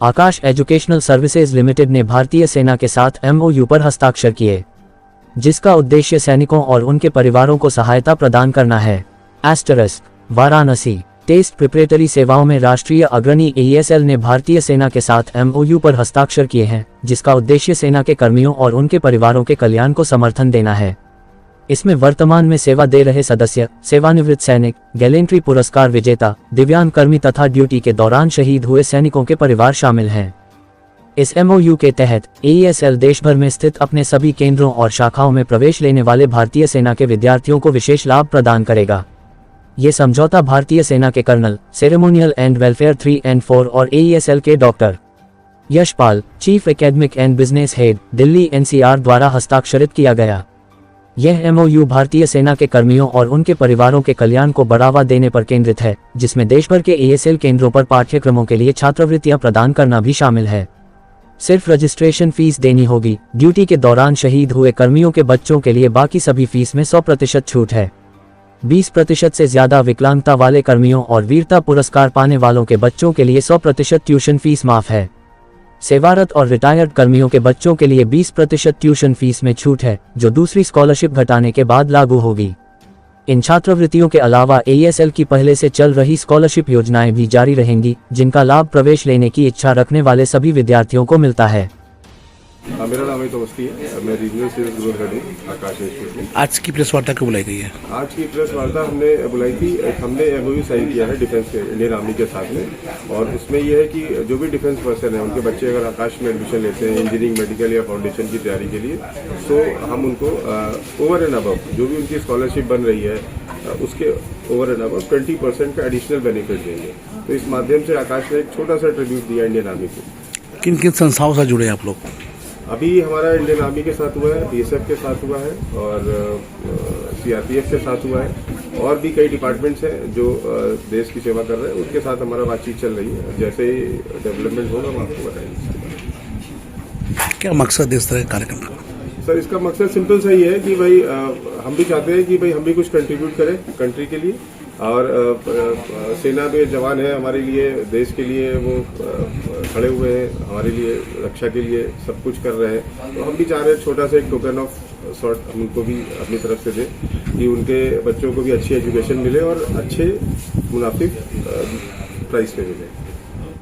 आकाश educational services limited ने भारतीय सेना के साथ MOU पर हस्ताक्षर किए, जिसका उद्देश्य सैनिकों और उनके परिवारों को सहायता प्रदान करना है। वाराणसी टेस्ट प्रिपरेटरी सेवाओं में राष्ट्रीय अग्रणी AESL ने भारतीय सेना के साथ MOU पर हस्ताक्षर किए हैं, जिसका उद्देश्य सेना के कर्मियों और उनके परिवारों के कल्याण को समर्थन देना है। इसमें वर्तमान में सेवा दे रहे सदस्य, सेवानिवृत्त सैनिक, गैलेंट्री पुरस्कार विजेता, दिव्यांग कर्मी तथा ड्यूटी के दौरान शहीद हुए सैनिकों के परिवार शामिल हैं। इस MOU के तहत AESL देश भर में स्थित अपने सभी केंद्रों और शाखाओं में प्रवेश लेने वाले भारतीय सेना के विद्यार्थियों को विशेष लाभ प्रदान करेगा। ये समझौता भारतीय सेना के कर्नल, सेरेमोनियल एंड वेलफेयर 3 और 4 और AESL के doctor Yashpal, chief academic and business head, Delhi NCR द्वारा हस्ताक्षरित किया गया। यह MOU भारतीय सेना के कर्मियों और उनके परिवारों के कल्याण को बढ़ावा देने पर केंद्रित है, जिसमें देश भर के AESL केंद्रों पर पाठ्यक्रमों के लिए छात्रवृत्तियां प्रदान करना भी शामिल है। सिर्फ रजिस्ट्रेशन फीस देनी होगी। ड्यूटी के दौरान शहीद हुए कर्मियों के बच्चों के लिए बाकी सभी फीस में 100% छूट है। 20% से ज्यादा विकलांगता वाले कर्मियों और वीरता पुरस्कार पाने वालों के बच्चों के लिए 100% ट्यूशन फीस माफ है। सेवारत और रिटायर्ड कर्मियों के बच्चों के लिए 20% ट्यूशन फीस में छूट है, जो दूसरी स्कॉलरशिप घटाने के बाद लागू होगी। इन छात्रवृत्तियों के अलावा AESL की पहले से चल रही स्कॉलरशिप योजनाएं भी जारी रहेंगी, जिनका लाभ प्रवेश लेने की इच्छा रखने वाले सभी विद्यार्थियों को मिलता है। मेरा नाम अमित अवस्थी है, मैं रीजनल सेल्स ग्रोथ हेड हूँ आकाश एजुकेशन। आज की प्रेस वार्ता क्यों बुलाई गई है? आज की प्रेस वार्ता हमने बुलाई थी, हमने MOU साइन किया है डिफेंस के इंडियन आर्मी के साथ में, और इसमें यह है कि जो भी डिफेंस पर्सन है उनके बच्चे अगर आकाश में एडमिशन लेते हैं इंजीनियरिंग, मेडिकल या फाउंडेशन की तैयारी के लिए, तो हम उनको ओवर एंड अबव जो भी उनकी स्कॉलरशिप बन रही है उसके ओवर एंड अबव 20% का एडिशनल बेनिफिट देंगे। तो इस माध्यम से आकाश ने एक छोटा सा ट्रिब्यूट दिया इंडियन आर्मी को। किन किन संस्थाओं से जुड़े आप लोग? अभी हमारा इंडियन आर्मी के साथ हुआ है, BSF के साथ हुआ है और CRPF के साथ हुआ है, और भी कई डिपार्टमेंट्स हैं जो देश की सेवा कर रहे हैं, उनके साथ हमारा बातचीत चल रही है। जैसे ही डेवलपमेंट होगा हम आपको बताएंगे। क्या मकसद इस तरह कार्यक्रम का? सर, इसका मकसद सिंपल सा ही है कि भाई हम भी चाहते हैं कि भाई हम भी कुछ कंट्रीब्यूट करें कंट्री के लिए, और सेना में जवान है हमारे लिए, देश के लिए वो खड़े हुए हैं, हमारे लिए रक्षा के लिए सब कुछ कर रहे हैं। तो हम भी चाह रहे हैं छोटा सा एक टोकन ऑफ सॉर्ट हम उनको भी अपनी तरफ से दें कि उनके बच्चों को भी अच्छी एजुकेशन मिले और अच्छे मुनाफिक प्राइस पे मिले।